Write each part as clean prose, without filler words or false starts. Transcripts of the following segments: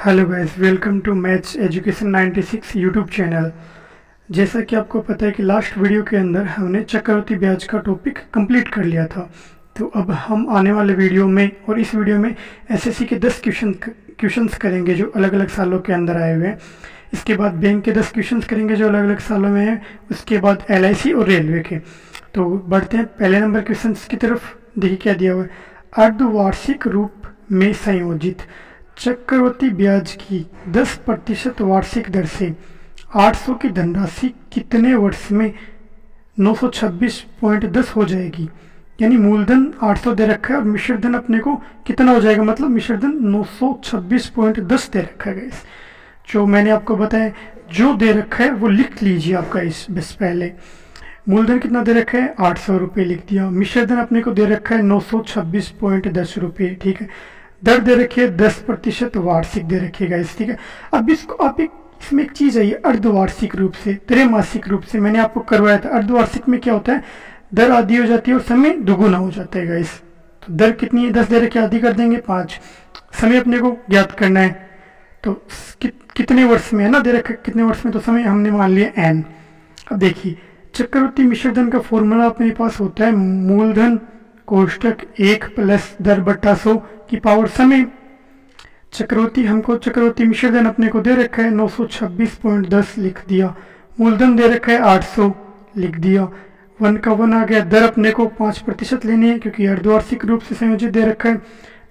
Hello guys, welcome to maths education 96 YouTube channel. जैसा कि आपको पता है कि लास्ट वीडियो के अंदर हमने चक्रवृद्धि ब्याज का टॉपिक कंप्लीट कर लिया था। तो अब हम आने वाले वीडियो में और इस वीडियो में एसएससी के 10 क्वेश्चंस करेंगे जो अलग अलग सालों के अंदर आए हुए हैं। इसके बाद बैंक के 10 क्वेश्चंस करेंगे जो अलग अलग सालों में हैं। उसके बाद LIC और रेलवे के। तो बढ़ते हैं पहले नंबर क्वेश्चन की तरफ। देखिए क्या दिया हुआ है। अर्धवार्षिक रूप में संयोजित चक्रवृद्धि ब्याज की 10% वार्षिक दर से 800 की धनराशि कितने वर्ष में 926.10 हो जाएगी। यानी मूलधन 800 दे रखा है और मिश्र धन अपने को कितना हो जाएगा, मतलब मिश्र धन 926.10 दे रखा है। इस जो मैंने आपको बताया जो दे रखा है वो लिख लीजिए आपका इस बस पहले। मूलधन कितना दे रखा है 800 रुपये लिख दिया। मिश्र धन अपने को दे रखा है 926.10 रुपये। ठीक है। दर दे रखी है 10% वार्षिक दे रखिएगा इस। ठीक है। अब इसको आप इसमें एक चीज आई अर्धवार्षिक रूप से त्रैमासिक रूप से मैंने आपको करवाया था। अर्धवार्षिक में क्या होता है, दर आधी हो जाती है और समय दुगुना हो जाता है गाइस। तो दर कितनी है 10 दे रखी, आधी कर देंगे 5। समय अपने को ज्ञात करना है तो कितने वर्ष में है ना दे रखा कितने वर्ष में, तो समय हमने मान लिया n। अब देखिए चक्रवृद्धि मिश्र धन का फॉर्मूला अपने पास होता है मूलधन कोष्टक 1 प्लस दर बट्टा 100 की पावर समय। चक्रवृद्धि हमको चक्रवृद्धि मिश्र धन अपने को दे रखा है 926.10 लिख दिया। मूलधन दे रखा है 800 लिख दिया। 1 का 1 आ गया। दर अपने को 5% लेनी है क्योंकि अर्धवार्षिक रूप से संयोजित दे रखा है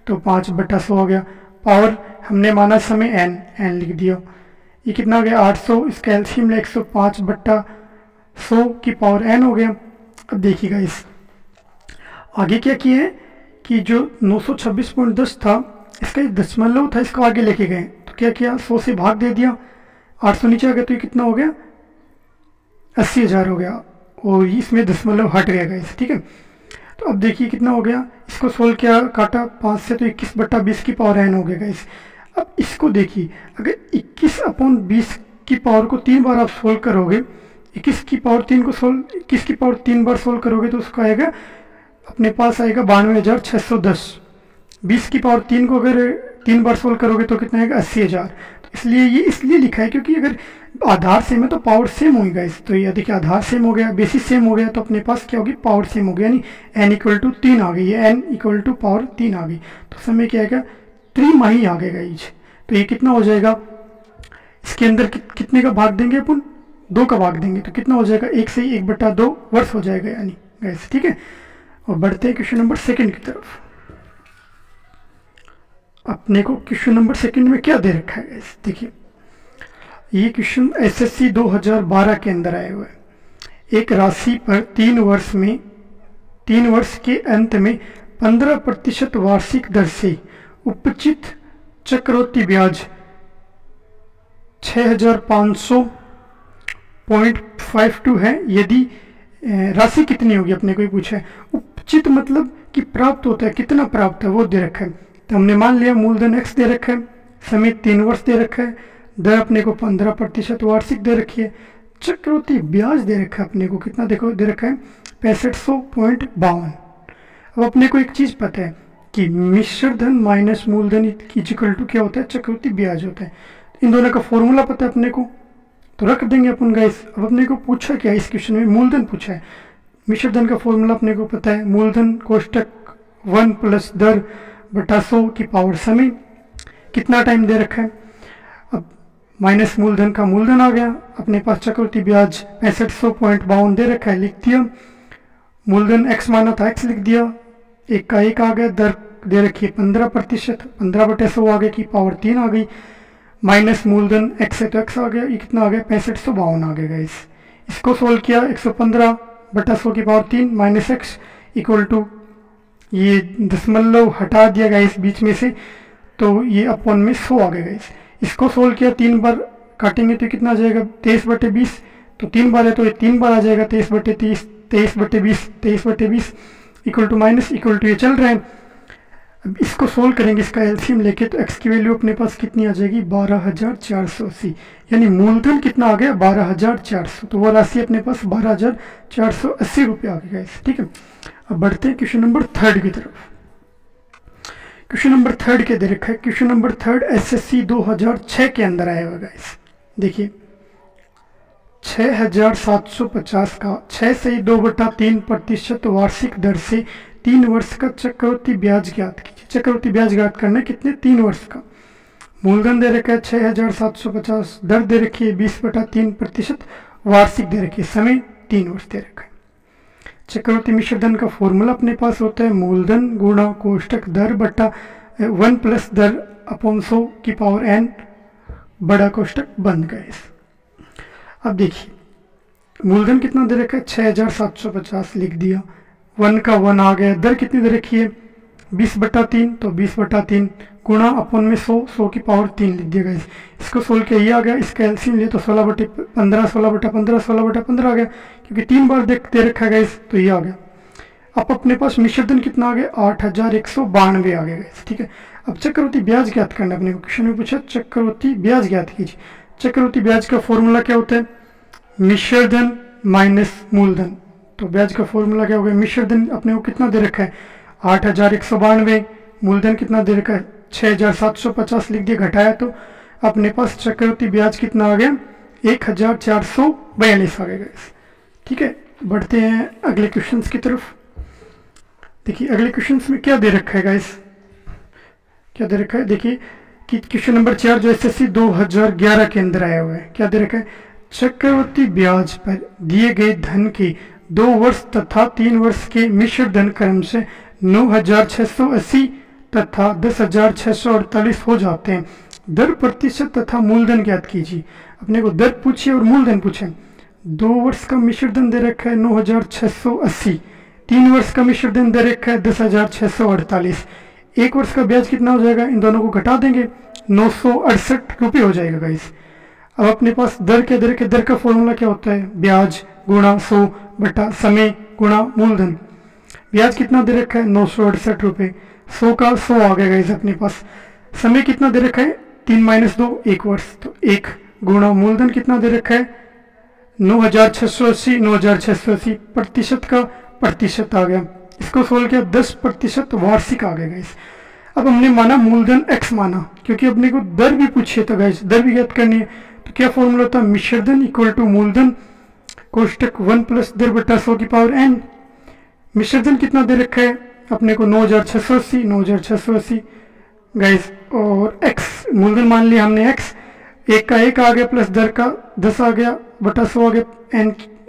तो 5/100 आ गया। पावर हमने माना समय n लिख दिया। ये कितना आ गया 800, इसका एलसीएम 105/100 की पावर n हो गया। अब देखिएगा इस आगे क्या किए हैं कि जो 926.10 था इसका एक दशमलव था, इसको आगे लेके गए। तो क्या किया 100 से भाग दे दिया, 800 नीचे आ गया तो ये कितना हो गया 80,000 हो गया और इसमें दशमलव हट गया गाइस। ठीक है। तो अब देखिए कितना हो गया, इसको सोल्व किया काटा 5 से तो 21/20 की पावर n हो गया गाइस। अब इसको देखिए अगर 21/20 की पावर को 3 बार आप सोल्व करोगे, 21 की पावर 3 को सोल्व 21 की पावर 3 बार सोल्व करोगे तो उसका आएगा अपने पास आएगा 92,610। 20 की पावर 3 को अगर 3 बार सोल्व करोगे तो कितना आएगा 80,000। तो इसलिए ये इसलिए लिखा है क्योंकि अगर आधार सेम है तो पावर सेम होगी गाइस। तो ये देखिए आधार सेम हो गया, बेसिस सेम हो गया तो अपने पास क्या होगी पावर सेम हो गया, यानी n = 3 आ गई है। n = पावर 3 आ गई तो समय क्या आएगा त्रिमाही आ गएगा ईच। तो ये कितना हो जाएगा, इसके अंदर कितने का भाग देंगे अपन 2 का भाग देंगे तो कितना हो जाएगा 1 से 1/2 वर्ष हो जाएगा यानी गाइस। ठीक है। और बढ़ते हैं क्वेश्चन नंबर 2 की तरफ। अपने को क्वेश्चन नंबर 2 में क्या दे रखा है गाइस। देखिए ये क्वेश्चन SSC 2012 के अंदर आए हुए हैं। एक राशि पर 3 वर्ष के अंत में 15% वार्षिक दर से उपचित चक्रवृद्धि ब्याज 6,500.52 है। यदि राशि कितनी होगी अपने को ही पूछा है। उपचित मतलब कि प्राप्त होता है, कितना प्राप्त है वो दे रखा है। तो हमने मान लिया मूलधन x दे रखा है, समय 3 वर्ष दे रखा है, दर अपने को 15% वार्षिक दे रखी है, चक्रवृद्धि ब्याज दे रखा है अपने को कितना देखो दे रखा है 6552। अब अपने को एक चीज पता है कि मिश्र धन माइनस मूलधन इक्वल टू क्या होता है चक्रवृद्धि ब्याज होता है। इन दोनों का फॉर्मूला पता है अपने को तो रख देंगे अपन गाइस। अब अपने को पूछा क्या इस क्वेश्चन में मूलधन पूछा है। मिश्र धन का फॉर्मूला अपने को पता है मूलधन कोष्टक 1 प्लस दर बटा 100 की पावर समय। कितना टाइम दे रखा है, अब माइनस मूलधन का मूलधन आ गया अपने पास चक्रवृद्धि ब्याज 6552 दे रखा है लिख दिया। मूलधन x माना था x लिख दिया, 1 का 1 आ गया। दर दे रखी है 15%, 15/100 आ गया की पावर 3 आ गई। माइनस मूलधन x है तो x आ गया, ये कितना आ गया 6552 आ गया गाइस। इसको सोल्व किया 115/100 की power 3 minus x equal to ये दशमलव हटा दिया गाइस बीच में से तो ये अपॉन में 100 आ गया गाइस। इसको सोल्व किया 3 बार काटेंगे तो कितना आ जाएगा 23/20। तो 3 बार है तो ये 3 बार आ जाएगा 23/30, 23/20, 23/20 equal to minus equal to ये चल रहा है। अब इसको सोल्व करेंगे इसका एलसीएम लेके तो x की वैल्यू अपने पास कितनी आ जाएगी 12,480। यानी मूलधन कितना आ गया 12,400 तो वो राशि अपने पास 12,480 रुपये आ गई गाइस। ठीक है। अब बढ़ते हैं क्वेश्चन नंबर 3 की तरफ। क्वेश्चन नंबर 3 के दे रखा है। क्वेश्चन नंबर 3 एसएससी 2006 के अंदर आया होगा गाइस। देखिए 6750 का 6 से 2/3% वार्षिक दर से 3 वर्ष का चक्रवृद्धि ब्याज ज्ञात कीजिए। चक्रवृद्धि ब्याज ज्ञात करना है कितने, 3 वर्ष का। मूलधन दे रखा है 6750, दर दे रखी है 20/3%, वार्षिक दे रखी है, समय 3 वर्ष दे रखा है। चक्रवृद्धि मिश्र धन का फॉर्मूला अपने पास होता है मूलधन गुणा कोष्टक दर बटा 1 प्लस दर अपॉन 100 की पावर n बड़ा कोष्टक बंद गए। अब देखिए मूलधन कितना दे रखा है 6750 लिख दिया, 1 का 1 आ गया, दर कितनी दे रखी है 20/3, तो 20/3 गुणा अपन में 100 की पावर 3 लिख दिया गया। इसको सोल्व किया ये आ गया, इसका एलसीएम लिए तो 16/15 16/15 16/15 आ गया, क्योंकि 3 बार दे रखा गया तो ये आ गया। अब अपने पास मिश्रधन कितना आ गया 8192 आ गया। ठीक है, अब चक्रवृद्धि ब्याज ज्ञात करना अपने को क्वेश्चन में पूछा, चक्रवृद्धि ब्याज ज्ञात कीजिए। चक्रवृद्धि ब्याज का फॉर्मूला क्या होता है, मिश्रधन माइनस मूलधन। तो ब्याज का फॉर्मूला क्या हो गया, मिश्रधन अपने को कितना दे रखा है 8192, मूलधन कितना दे रखा है 6750 लिख दिया, घटाया तो अपने पास चक्रवृद्धि ब्याज कितना आ गया 1442 आ गया। ठीक है, बढ़ते हैं अगले क्वेश्चंस की तरफ। देखिए अगले क्वेश्चंस में क्या दे रखा है गाइस, क्या दे रखा है, देखिए कि क्वेश्चन नंबर 4 जो एसएससी 2011 के अंदर आया हुआ है, क्या दे रखा है, चक्रवृद्धि ब्याज पर दिए गए धन के 2 वर्ष तथा 3 वर्ष के मिश्र धन क्रम से 9680 तथा 10648 हो जाते हैं। दर प्रतिशत तथा मूलधन ज्ञात कीजिए। अपने को दर पूछिए और मूलधन पूछे। 2 वर्ष का मिश्र धन दे रखा है 9680, 3 वर्ष का मिश्र धन दे रखा है 10648, 1 वर्ष का ब्याज कितना हो जाएगा, इन दोनों को घटा देंगे 968 रुपये हो जाएगा गाइस। अब अपने पास दर के दर के दर का फॉर्मूला क्या होता है, ब्याज गुणा 100 बटा समय गुणा मूलधन। ब्याज कितना दे रखा है 968 रुपये, 100 का 100 आ गया गाइस अपने पास। समय कितना दे रखा है 3 - 2 1 वर्ष, तो 1 गुणा मूलधन कितना दे रखा है 9680, 9680 प्रतिशत का प्रतिशत आ गया, इसको सोल्व किया 10% वार्षिक आ गया गाइस। अब हमने माना मूलधन x माना, क्योंकि अपने को दर भी पूछिए तो गाइस दर भी ज्ञात करनी है, तो क्या फॉर्मूला होता है मिश्रधन इक्वल टू मूलधन कोष्टक 1 प्लस दर बटा 100 की पावर n। मिश्रधन कितना दे रखा है अपने को 9680 गाइस, और x मूलधन मान लिया हमने, x 1 का 1 आ गया प्लस दर का 10 आ गया बटा 100 आ गया,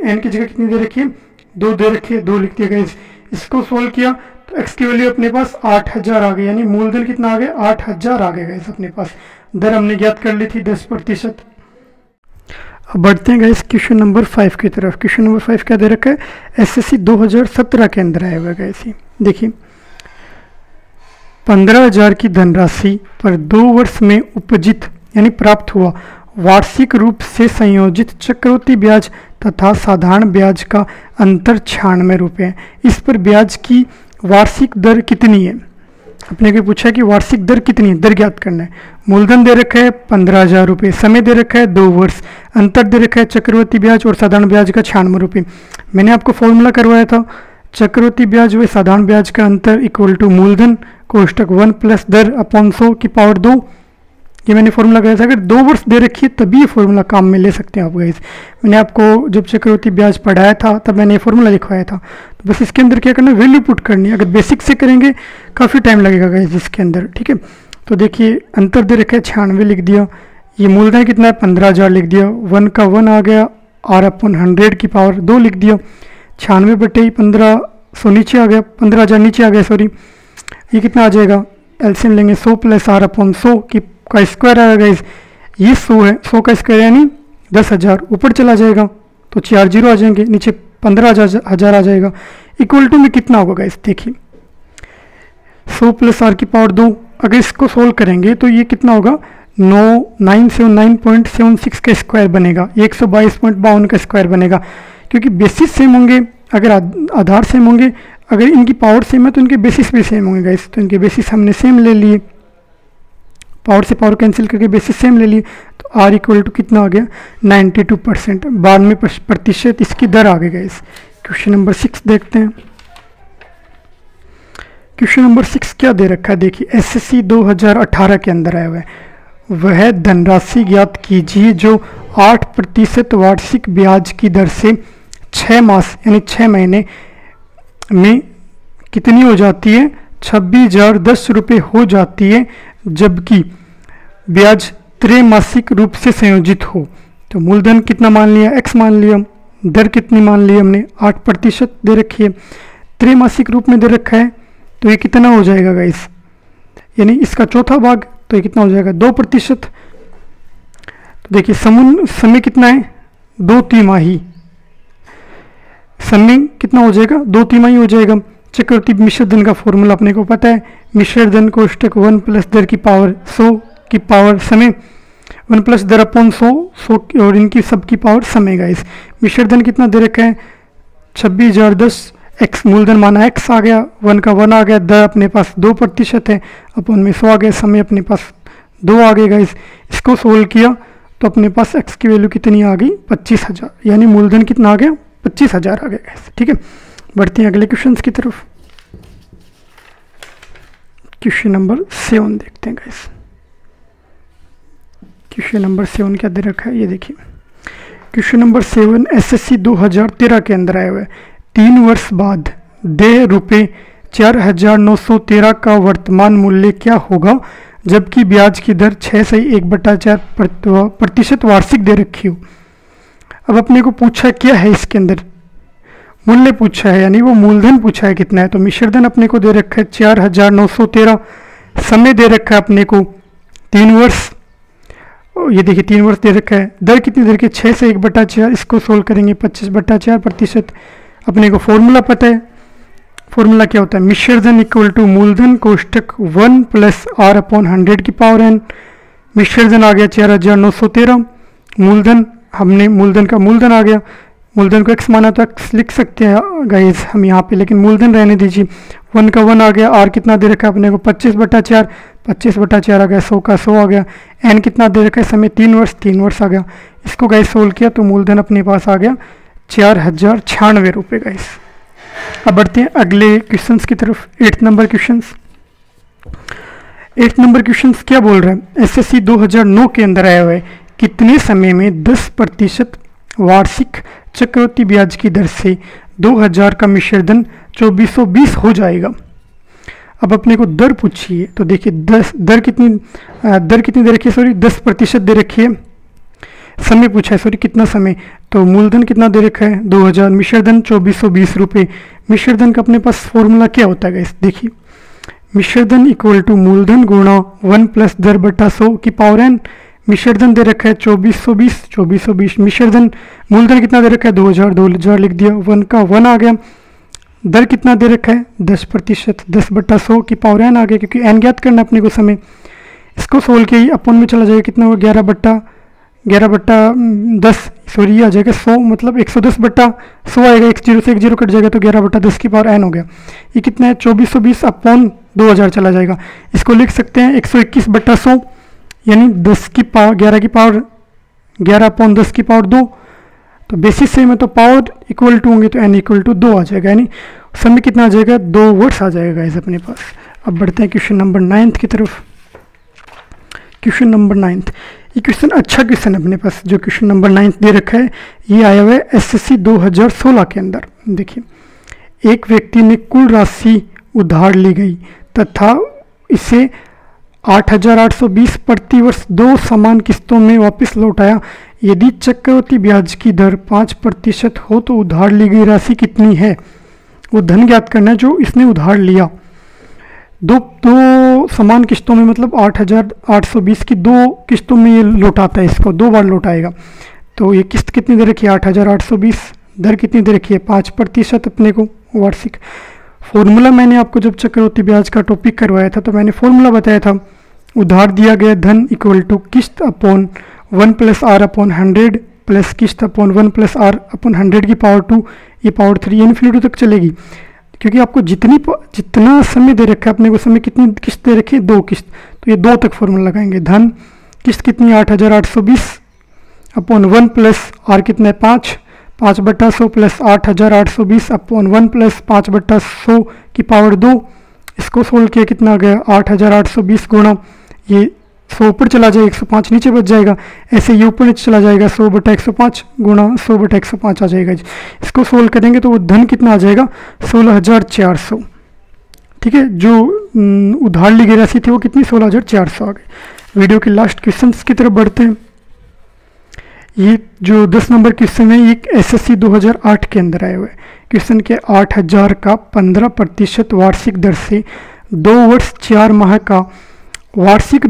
n की जगह कितनी दे रखी है 2 दे रखी है, 2 लिख दिया गाइस। इसको सोल्व किया तो x की वैल्यू अपने पास 8000 आ गई, यानी मूलधन कितना आ गया 8000 आ गया गाइस अपने पास। दर हमने ज्ञात कर ली थी 10%। अब बढ़ते हैं गाइस क्वेश्चन नंबर 5 की तरफ। क्वेश्चन नंबर 5 क्या दे रखा है, एसएससी 2017 के अंदर आया हुआ है गाइस। देखिए 15000 की धनराशि पर 2 वर्ष में उपजित यानी प्राप्त हुआ वार्षिक रूप से संयोजित चक्रवृद्धि ब्याज तथा साधारण ब्याज का अंतर 96 रुपये। इस पर ब्याज की वार्षिक दर कितनी है, अपने को पूछा कि वार्षिक दर कितनी है, दर ज्ञात करना है। मूलधन दे रखा है 15000 रुपये, समय दे रखा है 2 वर्ष, अंतर दे रखा है चक्रवृद्धि ब्याज और साधारण ब्याज का 96 रुपये। मैंने आपको फॉर्मूला करवाया था, चक्रवृद्धि ब्याज व साधारण ब्याज का अंतर इक्वल टू मूलधन कोष्टक 1 प्लस दर अपॉन 100 की पावर 2, ये मैंने फॉर्मूला कराया था। अगर 2 वर्ष दे रखी है तभी ये फॉर्मूला काम में ले सकते हैं आप गाइस। मैंने आपको जब चक्रवृद्धि ब्याज पढ़ाया था तब मैंने ये फॉर्मूला लिखवाया था। तो बस इसके अंदर क्या करना है, वैल्यू पुट करनी है। अगर बेसिक से करेंगे काफ़ी टाइम लगेगा गाइस इसके अंदर। ठीक है, तो देखिए अंतर दे रखा है 96 लिख दिया, ये मूलधन कितना है 15000 लिख दिया, 1 का 1 आ गया r/100 की पावर 2 लिख दिया, 96/1500 नीचे आ गया, 15000 नीचे आ गया सॉरी, ये कितना आ जाएगा, एलसीएम लेंगे 100 प्लस r/100 का स्क्वायर आएगा गाइस। ये 100 है, 100 का स्क्वायर यानी 10000, ऊपर चला जाएगा तो 4 जीरो आ जाएंगे, नीचे 15000 आ जाएगा। इक्वल टू में कितना होगा गाइस, देखिए 100 प्लस r की पावर 2, अगर इसको सोल्व करेंगे तो ये कितना होगा 979.76 का स्क्वायर बनेगा, 122.52 का स्क्वायर बनेगा, क्योंकि बेसिस सेम होंगे। अगर आधार सेम होंगे, अगर इनकी पावर सेम है तो इनके बेसिस भी सेम होंगे गाइस। तो इनके बेसिस हमने सेम ले लिए, पावर से पावर कैंसिल करके बेसिस सेम ले लिए, तो r इक्वल टू कितना आ गया 92%, 92% इसकी दर आ गई गाइस। क्वेश्चन नंबर 6 देखते हैं। क्वेश्चन नंबर 6 क्या दे रखा है, देखिए एसएससी 2018 के अंदर आया हुआ है। वह धनराशि ज्ञात कीजिए जो 8% वार्षिक ब्याज की दर से 6 मास यानी 6 महीने में कितनी हो जाती है, 26,010 रुपये हो जाती है, जबकि ब्याज त्रैमासिक रूप से संयोजित हो। तो मूलधन कितना मान लिया, x मान लिया, दर कितनी मान ली हमने 8% दे रखी है, त्रैमासिक रूप में दे रखा है, तो ये कितना हो जाएगा गाइस, यानी इसका चौथा भाग, तो ये कितना हो जाएगा 2%। तो देखिए समय कितना है, 2 तिमाही, समय कितना हो जाएगा 2 तिमाही हो जाएगा। चक्रवर्ती मिश्र धन का फॉर्मूला अपने को पता है, मिश्र धन कोष्टक 1 प्लस दर की पावर 100 की पावर समय 1 प्लस दर अपॉन 100 और इनकी सब की पावर समय गाइस। मिश्र धन कितना दे रखा है 26,010, एक्स मूलधन माना एक्स आ गया, 1 का 1 आ गया, दर अपने पास 2% है, अपॉन में 100 आ गया, समय अपने पास 2 आ गए गाइस। इसको सोल्व किया तो अपने पास एक्स की वैल्यू कितनी आ गई 25,000, यानी मूलधन कितना आ गया 25,000 आ गया गाइस। ठीक है, बढ़ते हैं अगले क्वेश्चन की तरफ। क्वेश्चन नंबर 7 देखते हैं गाइस। क्वेश्चन नंबर 7 क्या दे रखा है, ये देखिए क्वेश्चन नंबर 7 एसएससी 2013 के अंदर आया हुआ है। 3 वर्ष बाद देय रुपये 4,913 का वर्तमान मूल्य क्या होगा, जबकि ब्याज की दर 6 से 1/4% वार्षिक दे रखी हो। अब अपने को पूछा क्या है, इसके अंदर मूल्य पूछा है, यानी वो मूलधन पूछा है कितना है। तो मिश्रधन अपने को दे रखा है 4,913, समय दे रखा है अपने को 3 वर्ष, ये देखिए 3 वर्ष दे रखा है, दर कितनी दे रखी है 6 से 1/4, इसको सोल्व करेंगे 25/4%। अपने को फॉर्मूला पता है, फॉर्मूला क्या होता है, मिश्रधन इक्वल टू मूलधन कोष्टक 1 प्लस आर अपॉन 100 की पावर n। मिश्रधन आ गया 4,913, मूलधन हमने मूलधन का मूलधन आ गया, मूलधन को x माना तो x लिख सकते हैं गाइस हम यहाँ पे, लेकिन मूलधन रहने दीजिए। 1 का 1 आ गया, r कितना दे रखा है अपने को 25/4, 25/4 आ गया, 100 का 100 आ गया, n कितना दे रखा है समय 3 वर्ष आ गया। इसको गाइस सोल्व किया तो मूलधन अपने पास आ गया 4,096 रुपये गाइस। अब बढ़ते हैं अगले क्वेश्चंस की तरफ। 8 नंबर क्वेश्चंस क्या बोल रहे हैं, एसएससी 2009 के अंदर आया हुआ है। कितने समय में 10% वार्षिक चक्रवृद्धि ब्याज की दर से 2000 का मिश्रधन 2420 हो जाएगा। अब अपने को दर पूछिए, तो देखिए दर कितनी दे रखी है, सॉरी 10% दे रखी है। समय पूछा है, सॉरी कितना समय, तो मूलधन कितना दे रखा है 2000, मिश्रधन 2420 रुपये। मिश्रधन का अपने पास फॉर्मूला क्या होता है, देखिए मिश्रधन इक्वल टू मूलधन गुणा 1 प्लस दर बटा 100 की पावर n। मिश्रधन दे रखा है 2420, मिश्रधन मूलधन कितना दे रखा है 2000 लिख दिया, 1 का 1 आ गया, दर कितना दे रखा है 10%, 10/100 की पावर n आ गया, क्योंकि n ज्ञात करना अपने को समय। इसको सोल्व किया अपन में चला जाएगा, कितना हुआ 11/10, सॉरी आ जाएगा 100, मतलब 110/100 आएगा, 1 0 से 1 0 कट जाएगा तो 11/10 की पावर n हो गया। ये कितना है 2420 अपॉन 2000 चला जाएगा। इसको लिख सकते हैं 121/100, यानी 10 की पावर 11 की पावर 11/10 की पावर 2। तो बेसिस से में तो पावर इक्वल टू होंगे तो n इक्वल टू 2 आ जाएगा, यानी समय कितना आ जाएगा 2 वर्ष आ जाएगा इस अपने पास। अब बढ़ते हैं क्वेश्चन नंबर 9 की तरफ। क्वेश्चन नंबर 9, ये क्वेश्चन अच्छा क्वेश्चन है अपने पास, जो क्वेश्चन नंबर 9 दे रखा है, ये आया हुआ है एसएससी 2016 के अंदर। देखिए एक व्यक्ति ने कुल राशि उधार ली गई तथा इसे 8,820 प्रति वर्ष 2 समान किस्तों में वापस लौटाया। यदि चक्रवृद्धि ब्याज की दर 5% हो तो उधार ली गई राशि कितनी है। वो धन ज्ञात करना है जो इसने उधार लिया। दो समान किस्तों में, मतलब 8,820 की 2 किस्तों में ये लौटाता है, इसको 2 बार लौटाएगा। तो ये किस्त कितनी दे रखी है 8,820, दर कितनी दे रखी है 5% अपने को वार्षिक। फॉर्मूला मैंने आपको जब चक्रवृद्धि ब्याज का टॉपिक करवाया था तो मैंने फॉर्मूला बताया था, उधार दिया गया धन इक्वल टू किस्त upon 1 plus R upon 100 plus किस्त अपॉन 1 प्लस आर अपॉन 100 की पावर 2, ये पावर 3 इन्फिनिटी तक चलेगी, क्योंकि आपको जितना समय दे रखा है अपने को, समय कितनी किस्त दे रखी है 2 किस्त, तो ये 2 तक फॉर्मूला लगाएंगे। धन किस्त कितनी 8,820 अपॉन 1 प्लस आर कितना है 5/100 प्लस 8,820 अपॉन 1 प्लस 5/100 की पावर 2, इसको सोल्व किया कितना आ गया 8820 गुणा ये 100 ऊपर चला जाएगा 105 नीचे बच जाएगा, ऐसे ये ऊपर नीचे चला जाएगा 100/105 गुणा 100/105 आ जाएगा जी। इसको सोल्व करेंगे तो वो धन कितना आ जाएगा 16,400। ठीक है, जो उधार ली गई राशि थी वो कितनी 16,400 आ गई। वीडियो के लास्ट क्वेश्चन की तरफ बढ़ते हैं। ये जो 10 नंबर क्वेश्चन है ये SSC 2008 के अंदर आए हुए क्वेश्चन के 8,000 का 15% वार्षिक दर से 2 वर्ष 4 माह का वार्षिक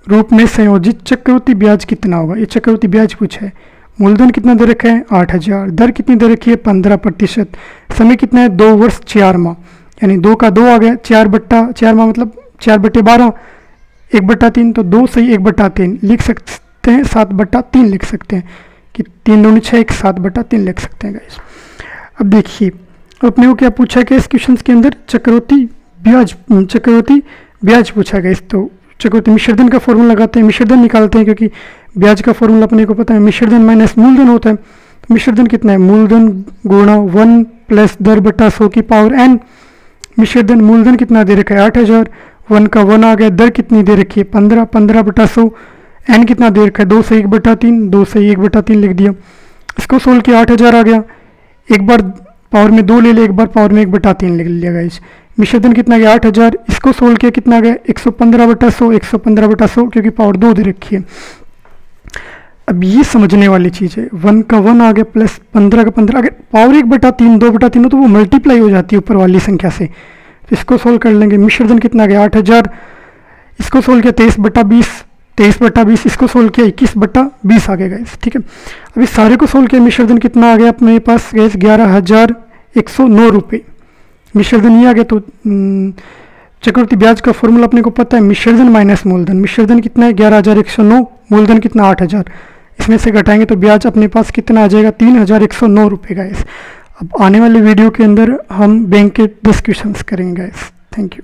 रूप में संयोजित चक्रवृद्धि ब्याज कितना होगा। ये चक्रवृद्धि ब्याज पूछा है। मूलधन कितना दे रखा है 8,000, दर कितनी दे रखी है 15%, समय कितना है 2 वर्ष 4 माह, यानी 2 का 2 आ गया, 4/4 माह मतलब 4/12, 1/3 तो 2 से 1/3 लिख सकते हैं, 7/3 लिख सकते हैं कि 3 दूनी 6 1 7/3 लिख सकते हैं गाइस। अब देखिए अपने को क्या पूछा गया इस क्वेश्चन के अंदर चक्रवृद्धि ब्याज पूछा गया। तो चक्रवृद्धि मिश्रधन का फॉर्मूला लगाते हैं, मिश्रधन निकालते हैं क्योंकि ब्याज का फॉर्मूला अपने को पता है, मिश्रधन माइनस मूलधन होता है। तो मिश्रधन कितना है मूलधन गुणा 1 प्लस दर बटा 100 की पावर n। मिश्रधन मूलधन कितना दे रखा है 8,000, 1 का 1 आ गया, दर कितनी दे रखी है 15, 15/100, n कितना दे रखा है 2 से 1/3, 2 से 1/3 लिख दिया। इसको सोल्व किया 8,000 आ गया, एक बार पावर में 2 ले लिया, एक बार पावर में 1/3 लिख लिया गाइस। मिश्रधन कितना गया 8,000, इसको सोल्व किया कितना गया 115/100, 115/100 क्योंकि पावर 2 दे रखी है। अब ये समझने वाली चीज़ है, 1 का 1 आ गया प्लस 15 का 15 आ गया, पावर 1/3 2/3 हो तो वो मल्टीप्लाई हो जाती है ऊपर वाली संख्या से। तो इसको सोल्व कर लेंगे। मिश्रधन कितना गया 8,000, इसको सोल्व किया 23/20, 23/20 इसको सोल्व किया 21/20 आ गया गाइस। ठीक है, अभी सारे को सोल्व किया, मिश्रधन कितना आ गया अपने पास गैस 11,109 रुपये। मिश्रधन ये आ गया। तो चक्रवृद्धि ब्याज का फॉर्मूला अपने को पता है, मिश्रधन माइनस मूलधन। मिश्रधन कितना है 11,109, मूलधन कितना 8,000, इसमें से घटाएंगे तो ब्याज अपने पास कितना आ जाएगा 3,109 रुपये गाइस। अब आने वाले वीडियो के अंदर हम बैंक के 10 क्वेश्चंस करेंगे गाइस। Thank you.